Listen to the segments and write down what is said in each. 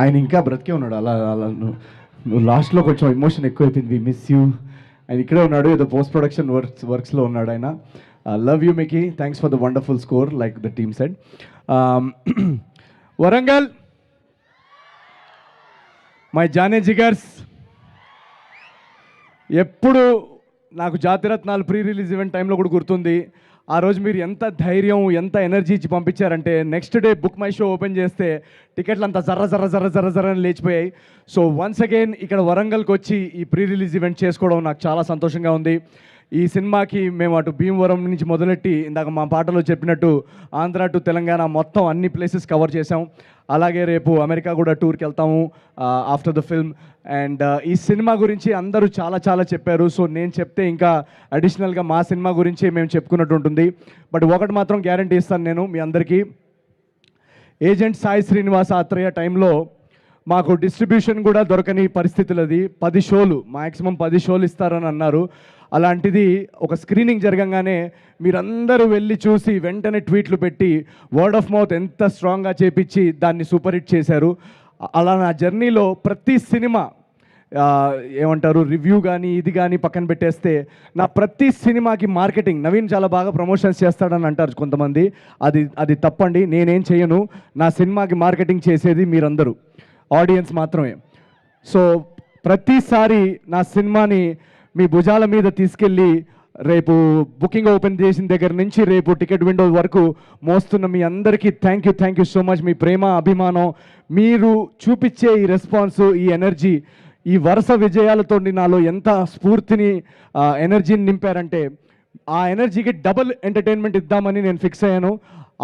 ఆయన ఇంకా బ్రతికే ఉన్నాడు. అలా అలా నువ్వు లాస్ట్లో కొంచెం ఎమోషన్ ఎక్కువైపోయింది. We miss you. ఆయన ఇక్కడే ఉన్నాడు, ఏదో పోస్ట్ ప్రొడక్షన్ వర్క్స్లో ఉన్నాడు ఆయన. Love you Mickey, thanks for the wonderful score like the team said. Warangal, మై జానే జిగర్స్, ఎప్పుడు నాకు జాతిరత్నాలు ప్రీ రిలీజ్ ఈవెంట్ టైంలో కూడా గుర్తుంది. ఆ రోజు మీరు ఎంత ధైర్యం, ఎంత ఎనర్జీ ఇచ్చి పంపించారంటే next day book my show open చేస్తే టికెట్లు అంతా జర్ర అని లేచిపోయాయి. సో వన్స్ అగైన్ ఇక్కడ వరంగల్కి వచ్చి ఈ ప్రీ రిలీజ్ ఈవెంట్ చేసుకోవడం నాకు చాలా సంతోషంగా ఉంది. ఈ సినిమాకి మేము అటు భీమవరం నుంచి మొదలెట్టి ఇందాక మా పాటలో చెప్పినట్టు ఆంధ్ర టు తెలంగాణ మొత్తం అన్ని ప్లేసెస్ కవర్ చేసాం. అలాగే రేపు అమెరికా కూడా టూర్కి వెళ్తాము ఆఫ్టర్ ద ఫిల్మ్. అండ్ ఈ సినిమా గురించి అందరూ చాలా చెప్పారు. సో నేను చెప్తే ఇంకా అడిషనల్గా మా సినిమా గురించి మేము చెప్పుకున్నట్టు ఉంటుంది. బట్ ఒకటి మాత్రం గ్యారంటీ ఇస్తాను నేను మీ అందరికీ, ఏజెంట్ సాయి శ్రీనివాస్ ఆత్రేయ టైంలో మాకు డిస్ట్రిబ్యూషన్ కూడా దొరకని పరిస్థితులు. అది 10 షోలు, మ్యాక్సిమం 10 షోలు ఇస్తారని అన్నారు. అలాంటిది ఒక స్క్రీనింగ్ జరగంగానే మీరందరూ వెళ్ళి చూసి వెంటనే ట్వీట్లు పెట్టి వర్డ్ ఆఫ్ మౌత్ ఎంత స్ట్రాంగ్గా చేపించి దాన్ని సూపర్ హిట్ చేశారు. అలా నా జర్నీలో ప్రతి సినిమా ఏమంటారు రివ్యూ కానీ ఇది కానీ పక్కన పెట్టేస్తే నా ప్రతి సినిమాకి మార్కెటింగ్ నవీన్ చాలా బాగా ప్రమోషన్స్ చేస్తాడని అంటారు కొంతమంది. అది తప్పండి. నేనేం చేయను. నా సినిమాకి మార్కెటింగ్ చేసేది మీరందరూ, ఆడియన్స్ మాత్రమే. సో ప్రతిసారి నా సినిమాని మీ భుజాల మీద తీసుకెళ్ళి రేపు బుకింగ్ ఓపెన్ చేసిన దగ్గర నుంచి రేపు టికెట్ విండో వరకు మోస్తున్న మీ అందరికీ థ్యాంక్ యూ సో మచ్. మీ ప్రేమ, అభిమానం, మీరు చూపించే ఈ రెస్పాన్స్, ఈ ఎనర్జీ, ఈ వరుస విజయాలతో నాలో ఎంత స్ఫూర్తిని, ఎనర్జీని నింపారంటే ఆ ఎనర్జీకి డబుల్ ఎంటర్టైన్మెంట్ ఇద్దామని నేను ఫిక్స్ అయ్యాను.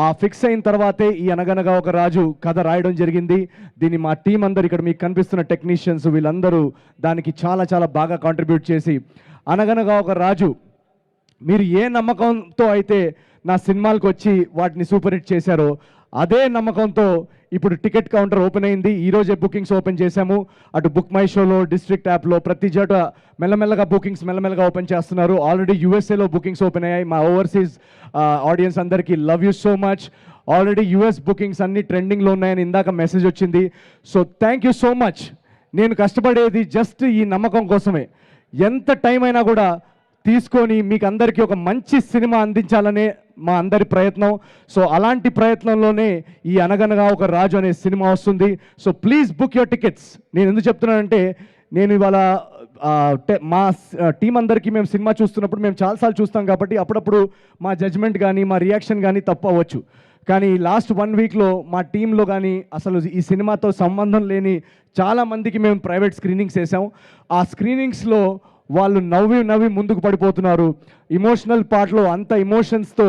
ఆ ఫిక్స్ అయిన తర్వాతే ఈ అనగనగా ఒక రాజు కథ రాయడం జరిగింది. దీన్ని మా టీం అందరు, ఇక్కడ మీకు కనిపిస్తున్న టెక్నీషియన్స్, వీళ్ళందరూ దానికి చాలా బాగా కాంట్రిబ్యూట్ చేసి అనగనగా ఒక రాజు మీరు ఏ నమ్మకంతో అయితే నా సినిమాలకు వచ్చి వాటిని సూపర్ హిట్ చేశారో అదే నమ్మకంతో ఇప్పుడు టికెట్ కౌంటర్ ఓపెన్ అయింది. ఈరోజే బుకింగ్స్ ఓపెన్ చేశాము. అటు బుక్ మై షోలో, డిస్ట్రిక్ట్ యాప్లో, ప్రతి చోట మెల్లమెల్లగా బుకింగ్స్ ఓపెన్ చేస్తున్నారు. ఆల్రెడీ యూఎస్ఏలో బుకింగ్స్ ఓపెన్ అయ్యాయి. మా ఓవర్సీస్ ఆడియన్స్ అందరికీ love you so much. Already US bookings అన్ని ట్రెండింగ్లో ఉన్నాయని ఇందాక మెసేజ్ వచ్చింది. So thank you so much. నేను కష్టపడేది జస్ట్ ఈ నమ్మకం కోసమే. ఎంత టైం అయినా కూడా తీసుకొని మీకు అందరికీ ఒక మంచి సినిమా అందించాలనే మా అందరి ప్రయత్నం. సో అలాంటి ప్రయత్నంలోనే ఈ అనగనగా ఒక రాజు అనే సినిమా వస్తుంది. So please book your tickets. నేను ఎందుకు చెప్తున్నానంటే నేను ఇవాళ మా టీం అందరికీ మేము సినిమా చూస్తున్నప్పుడు మేము చాలాసార్లు చూస్తాం కాబట్టి అప్పుడప్పుడు మా జడ్జ్మెంట్ కానీ మా రియాక్షన్ కానీ తప్పు అవ్వచ్చు. కానీ లాస్ట్ 1 వీక్లో మా టీంలో కానీ అసలు ఈ సినిమాతో సంబంధం లేని చాలామందికి మేము ప్రైవేట్ స్క్రీనింగ్స్ వేసాం. ఆ స్క్రీనింగ్స్లో వాళ్ళు నవ్వి ముందుకు పడిపోతున్నారు. ఇమోషనల్ పార్ట్లో అంత ఎమోషన్స్తో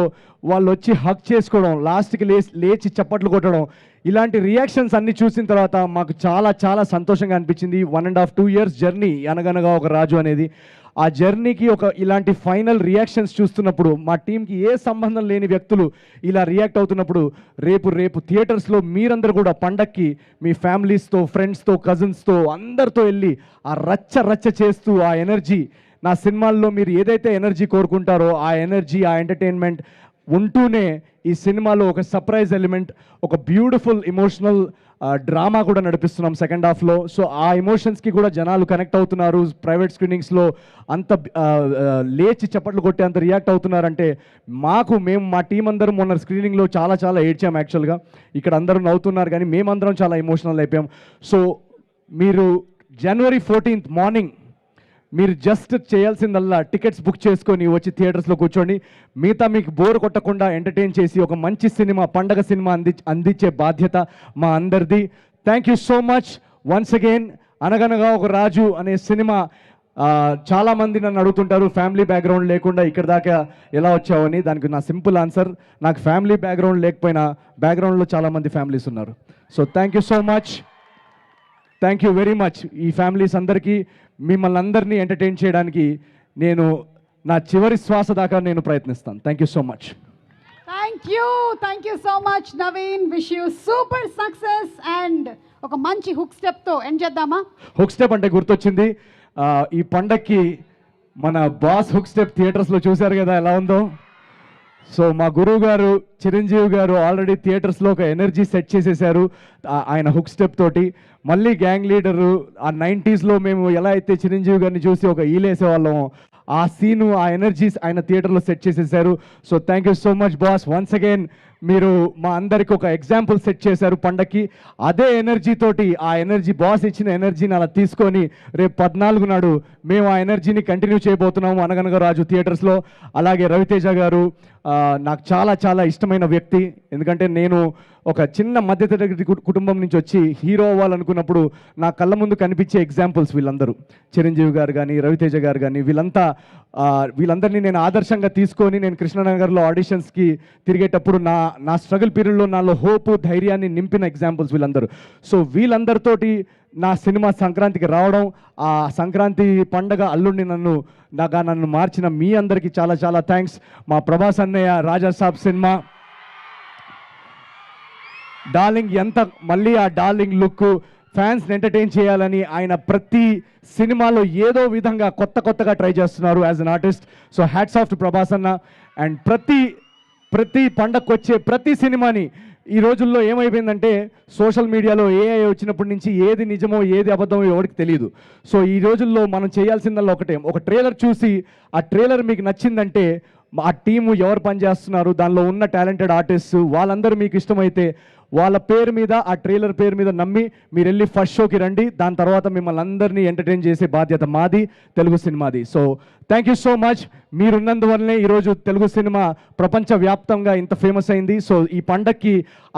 వాళ్ళు వచ్చి హక్ చేసుకోవడం, లాస్ట్కి లేచి చప్పట్లు కొట్టడం, ఇలాంటి రియాక్షన్స్ అన్ని చూసిన తర్వాత మాకు చాలా సంతోషంగా అనిపించింది. 1.5-2 years జర్నీ అనగనగా ఒక రాజు అనేది. ఆ జర్నీకి ఒక ఇలాంటి ఫైనల్ రియాక్షన్స్ చూస్తున్నప్పుడు మా టీంకి ఏ సంబంధం లేని వ్యక్తులు ఇలా రియాక్ట్ అవుతున్నప్పుడు రేపు థియేటర్స్లో మీరందరూ కూడా పండక్కి మీ ఫ్యామిలీస్తో, ఫ్రెండ్స్తో, కజిన్స్తో అందరితో వెళ్ళి ఆ రచ్చ చేస్తూ ఆ ఎనర్జీ, నా సినిమాల్లో మీరు ఏదైతే ఎనర్జీ కోరుకుంటారో ఆ ఎనర్జీ, ఆ ఎంటర్టైన్మెంట్ ఉంటూనే ఈ సినిమాలో ఒక సర్ప్రైజ్ ఎలిమెంట్, ఒక బ్యూటిఫుల్ ఎమోషనల్ డ్రామా కూడా నడిపిస్తున్నాం సెకండ్ హాఫ్లో. సో ఆ ఎమోషన్స్కి కూడా జనాలు కనెక్ట్ అవుతున్నారు. ప్రైవేట్ స్క్రీనింగ్స్లో అంత లేచి చప్పట్లు కొట్టి అంత రియాక్ట్ అవుతున్నారంటే మేము మా టీం అందరం మొన్న స్క్రీనింగ్లో చాలా ఏడ్చాం. యాక్చువల్గా ఇక్కడ అందరూ నవ్వుతున్నారు కానీ మేమందరం చాలా ఎమోషనల్ అయిపోయాం. సో మీరు January 14th మార్నింగ్ మీరు జస్ట్ చేయాల్సిందల్లా టికెట్స్ బుక్ చేసుకొని వచ్చి థియేటర్స్లో కూర్చోండి. మిగతా మీకు బోర్ కొట్టకుండా ఎంటర్టైన్ చేసి ఒక మంచి సినిమా, పండగ సినిమా అందించే బాధ్యత మా అందరిది. Thank you so much once again. అనగనగా ఒక రాజు అనే సినిమా చాలామంది నన్ను అడుగుతుంటారు ఫ్యామిలీ బ్యాక్గ్రౌండ్ లేకుండా ఇక్కడ దాకా ఎలా వచ్చావని. దానికి నా సింపుల్ ఆన్సర్, నాకు ఫ్యామిలీ బ్యాక్గ్రౌండ్ లేకపోయినా బ్యాక్గ్రౌండ్లో చాలామంది ఫ్యామిలీస్ ఉన్నారు. So thank you so much, thank you very much. ఈ ఫ్యామిలీస్ అందరికీ, మిమ్మల్ని అందరినీ ఎంటర్టైన్ చేయడానికి నేను నా చివరి శ్వాస దాకా నేను ప్రయత్నిస్తాను. Thank you so much. Thank you so much Naveen. Wish you super success. And ఒక మంచి హుక్ స్టెప్తో ఎండ్ చేద్దామా? హుక్ స్టెప్ అంటే గుర్తొచ్చింది, ఈ పండక్కి మన బాస్ హుక్ స్టెప్ థియేటర్స్లో చూశారు కదా ఎలా ఉందో. సో మా గురువు గారు చిరంజీవి గారు ఆల్రెడీ థియేటర్స్లో ఒక ఎనర్జీ సెట్ చేసేసారు ఆయన హుక్ స్టెప్ తోటి. మళ్ళీ గ్యాంగ్ లీడరు ఆ 90స్లో మేము ఎలా అయితే చిరంజీవి గారిని చూసి ఒక ఈలేసేవాళ్ళం, ఆ సీను ఆ ఎనర్జీస్ ఆయన థియేటర్లో సెట్ చేసేసారు. So thank you so much boss, once again మీరు మా అందరికి ఒక ఎగ్జాంపుల్ సెట్ చేశారు పండక్కి. అదే ఎనర్జీ తోటి, ఆ ఎనర్జీ బాస్ ఇచ్చిన ఎనర్జీని అలా తీసుకొని రేపు 14 నాడు మేము ఆ ఎనర్జీని కంటిన్యూ చేయబోతున్నాము అనగనగా రాజు థియేటర్స్లో. అలాగే రవితేజ గారు నాకు చాలా చాలా ఇష్టమైన వ్యక్తి, ఎందుకంటే నేను ఒక చిన్న మధ్యతరగతి కుటుంబం నుంచి వచ్చి హీరో అవ్వాలనుకున్నప్పుడు నా కళ్ళ ముందు కనిపించే ఎగ్జాంపుల్స్ వీళ్ళందరూ. చిరంజీవి గారు కానీ, రవితేజ గారు కానీ, వీళ్ళందరినీ నేను ఆదర్శంగా తీసుకొని నేను కృష్ణనగర్లో ఆడిషన్స్కి తిరిగేటప్పుడు నా స్ట్రగుల్ పీరియడ్లో నాలో హోపు, ధైర్యాన్ని నింపిన ఎగ్జాంపుల్స్ వీళ్ళందరూ. సో వీళ్ళందరితోటి నా సినిమా సంక్రాంతికి రావడం, ఆ సంక్రాంతి పండగ అల్లుడిని నన్ను మార్చిన మీ అందరికీ చాలా చాలా థ్యాంక్స్. మా ప్రభాస్ అన్నయ్య రాజా సాబ్ సినిమా డార్లింగ్, మళ్ళీ ఆ డార్లింగ్ లుక్ ఫ్యాన్స్ని ఎంటర్టైన్ చేయాలని ఆయన ప్రతి సినిమాలో ఏదో విధంగా కొత్తగా ట్రై చేస్తున్నారు as an artist. So hats off to Prabhas అన్న. అండ్ ప్రతి పండగకు వచ్చే ప్రతి సినిమాని ఈ రోజుల్లో ఏమైపోయిందంటే సోషల్ మీడియాలో ఏఐ వచ్చినప్పటి నుంచి ఏది నిజమో ఏది అబద్ధమో ఎవరికి తెలియదు. సో ఈ రోజుల్లో మనం చేయాల్సిందల్లా ఒకటే, ఒక ట్రైలర్ చూసి ఆ ట్రైలర్ మీకు నచ్చిందంటే ఆ టీము ఎవరు పనిచేస్తున్నారు, దానిలో ఉన్న టాలెంటెడ్ ఆర్టిస్ట్ వాళ్ళందరూ మీకు ఇష్టమైతే వాళ్ళ పేరు మీద, ఆ ట్రైలర్ పేరు మీద నమ్మి మీరు వెళ్ళి ఫస్ట్ షోకి రండి. దాని తర్వాత మిమ్మల్ని అందరినీ ఎంటర్టైన్ చేసే బాధ్యత మాది, తెలుగు సినిమాది. So thank you so much. మీరున్నందువల్లనే ఈరోజు తెలుగు సినిమా ప్రపంచవ్యాప్తంగా ఇంత ఫేమస్ అయింది. సో ఈ పండక్కి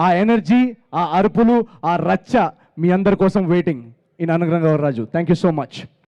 ఆ ఎనర్జీ, ఆ అరుపులు, ఆ రచ్చ మీ అందరి కోసం వెయిటింగ్ ఇన్ అనుగ్రహం Raju. Thank you so much.